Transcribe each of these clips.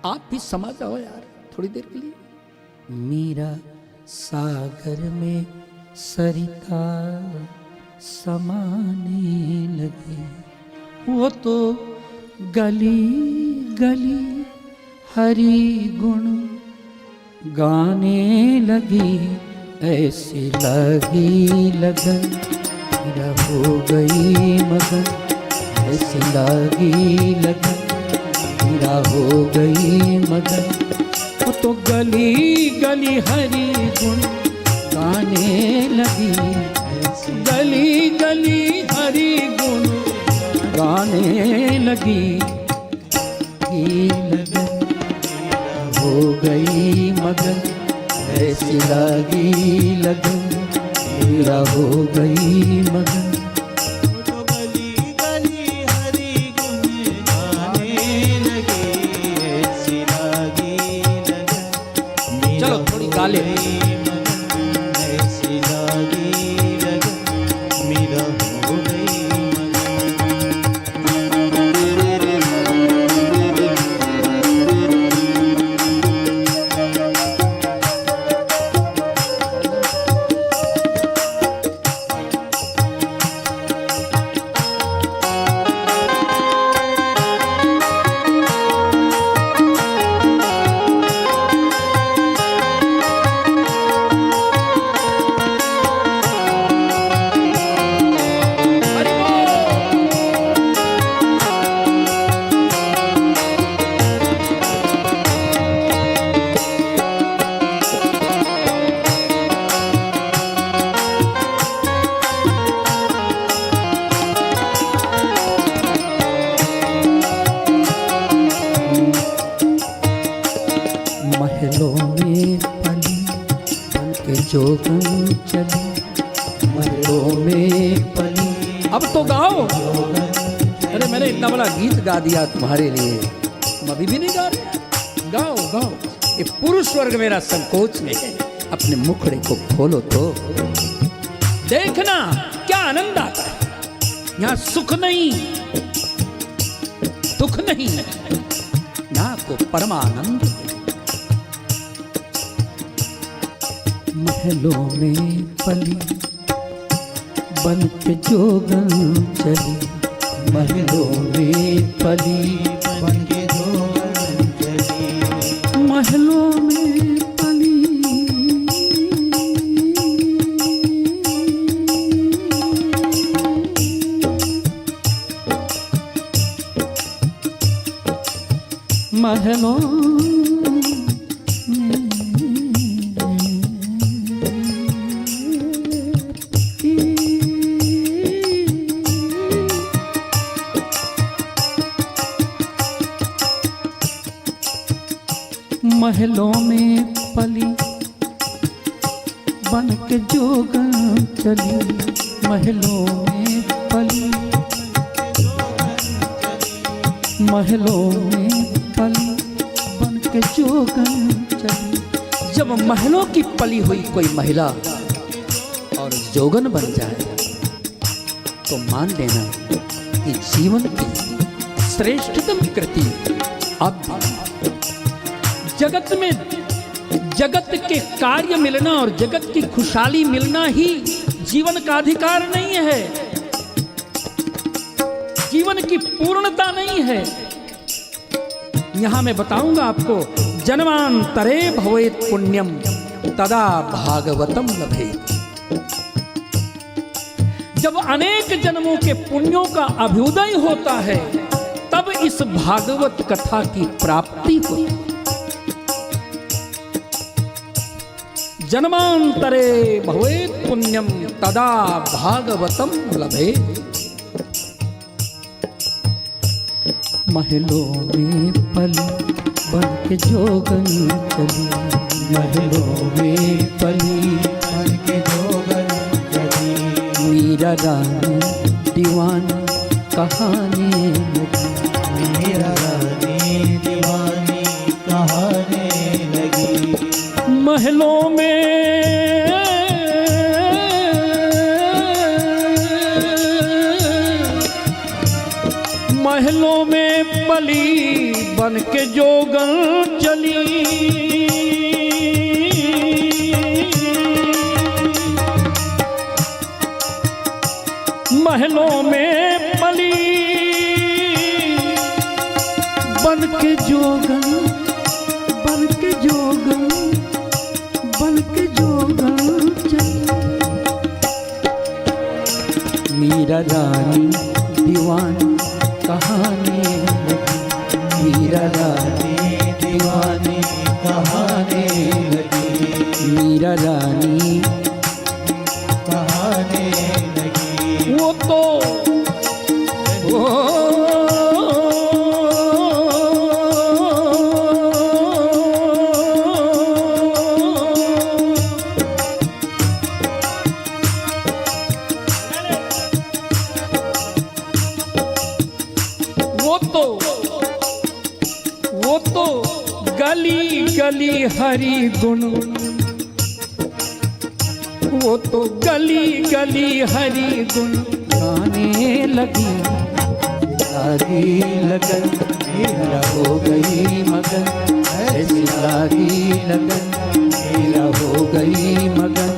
आप भी समा जाओ यार थोड़ी देर के लिए। मीरा सागर में सरिता समाने लगी, वो तो गली गली हरि गुण गाने लगी। ऐसी लगी लगन मीरा हो गई मगन, ऐसी लगी लगन मीरा हो गई मगन। वो तो गली गली हरि गुण गाने लगी, गली गली हरि गुण गाने लगी। लगन हो गई मगन, ऐसी लगी लगन मीरा हो गई मगन। तो गली गली हरि गुण गाने लगी, ऐसी लगी लगन चलो थोड़ी गा ले। ऐसी लगी लगन मीरा हो गई महलों में पली बन के जोगन चली, महलों में पली। अब तो गाओ। अरे मैंने इतना बड़ा गीत गा दिया तुम्हारे लिए, तुम अभी भी नहीं गा रहे? गाओ गाओ। ये पुरुष वर्ग मेरा संकोच में है, अपने मुखड़े को खोलो तो देखना क्या आनंद आता है। यहाँ सुख नहीं दुख नहीं, यहाँ को परमानंद। महलों में पली बन के जोगन चली, महलों में पली बन के जोगन चली, महलों में पली महलों महलों में पली बन के जोगन चली, महलों में पली महलों में पली बन के जोगन चली। जब महलों की पली हुई कोई महिला और जोगन बन जाए तो मान लेना कि जीवन की श्रेष्ठतम कृति अब जगत में, जगत के कार्य मिलना और जगत की खुशहाली मिलना ही जीवन का अधिकार नहीं है, जीवन की पूर्णता नहीं है। यहां मैं बताऊंगा आपको, जन्मांतरे भवेत् पुण्यम तदा भागवतम लभेत्। जब अनेक जन्मों के पुण्यों का अभ्युदय होता है तब इस भागवत कथा की प्राप्ति होती है। जन्मांतरे भवेत् पुण्यम तदा भागवतम लभेत्। महलों में पली बन के जोगन चली, महलों में पली बन के जोगन चली, मीरा रानी दीवानी कहानी लगी, मीरा रानी दीवानी कहाने लगी। महलों में महलों में पली बन के जोगन जोगन चली, महलों में पली, बन के जोगन, बन के जोगन, बन के जोगन चली। मीरा रानी दीवानी कहानी लगी, मीरा रानी दीवानी कहाने लगी, मीरा रानी कहाने लगी। वो तो वो तो गली गली हरी गुण, वो तो गली गली हरी गुण गाने लगी। लागी लगन मेरा हो गई मगन, ऐसी लागी लगन मेरा हो गई मगन।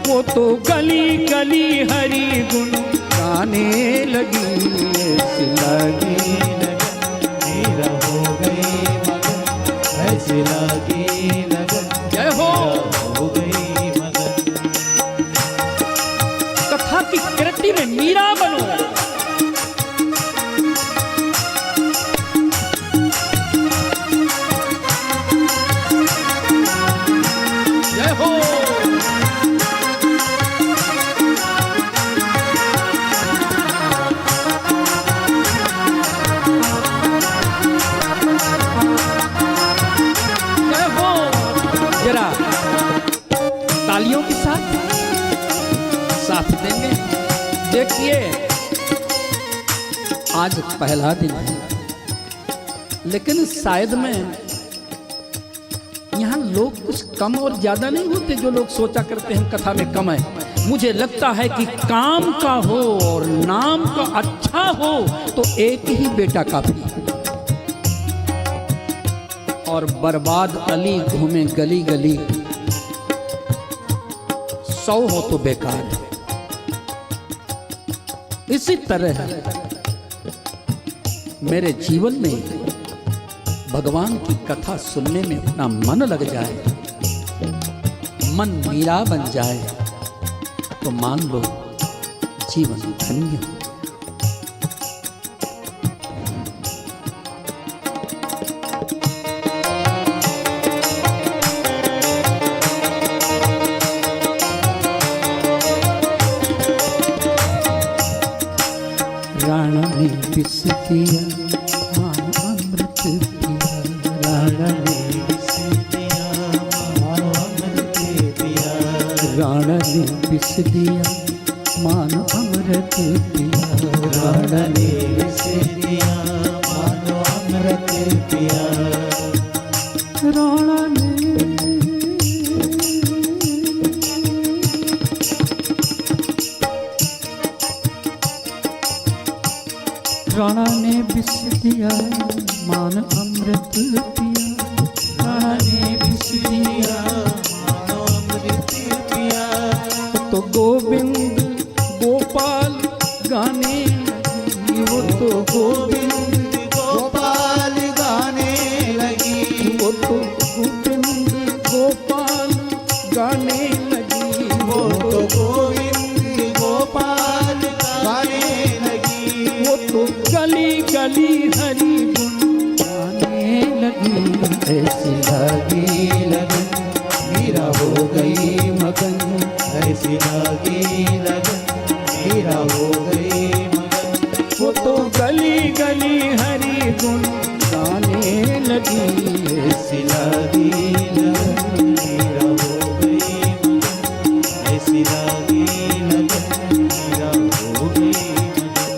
वो तो गली गली हरी गुण गाने लगी, ऐसी लागी लगन मेरा हो गई मगन, ऐसी लागी लगन जय हो हो गई मगन। कथा की कृति में मीरा बनो। जय हो जय हो। जरा तालियों के साथ देंगे। देखिए आज पहला दिन है, लेकिन शायद में यहाँ लोग कुछ कम और ज्यादा नहीं होते जो लोग सोचा करते हैं कथा में कम है। मुझे लगता है कि काम का हो और नाम का अच्छा हो तो एक ही बेटा काफी है, और बर्बाद अली घूमे गली गली 100 हो तो बेकार है। इसी तरह मेरे जीवन में भगवान की कथा सुनने में अपना मन लग जाए, मन मीरा बन जाए, तो मान लो जीवन धन्य हो। राणा ने विष दिया मान अमृत पिया, राणा ने विष दिया मानो अमृत पिया, राणा ने विष दिया मान अमृत पिया, राणा ने विष दिया मानो अमृत पिया, राणा ने राणा ने विष दिया मान अमृत पिया, राणा ने विष दिया मानो अमृत पिया, तो गोविंद गोपाल गाने लगी, वो तो गोविंद गोपाल गाने लगी, वो तो गोविंद गोपाल गाने लगी, वो तो गोविंद गोपाल गाने लगी, वो तो गली गली हरी गुण गाने लगी। ऐसी लागी लगन मीरा हो गई मगन, ऐसी लागी लगन मीरा हो गई मगन, वो तो गली गली हरी गुण गाने लगी। ऐसी लागी लगन मीरा हो गई मगन, ऐसी लागी लगन मीरा हो गई मगन।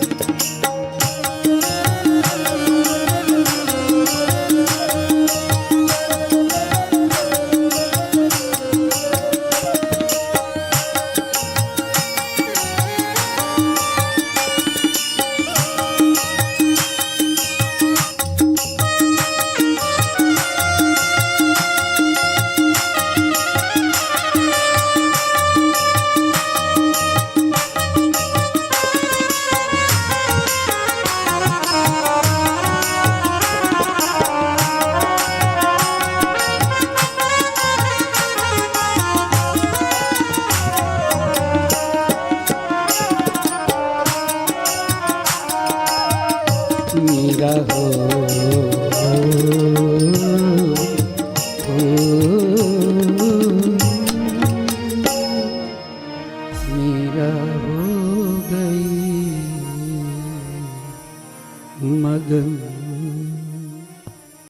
रहो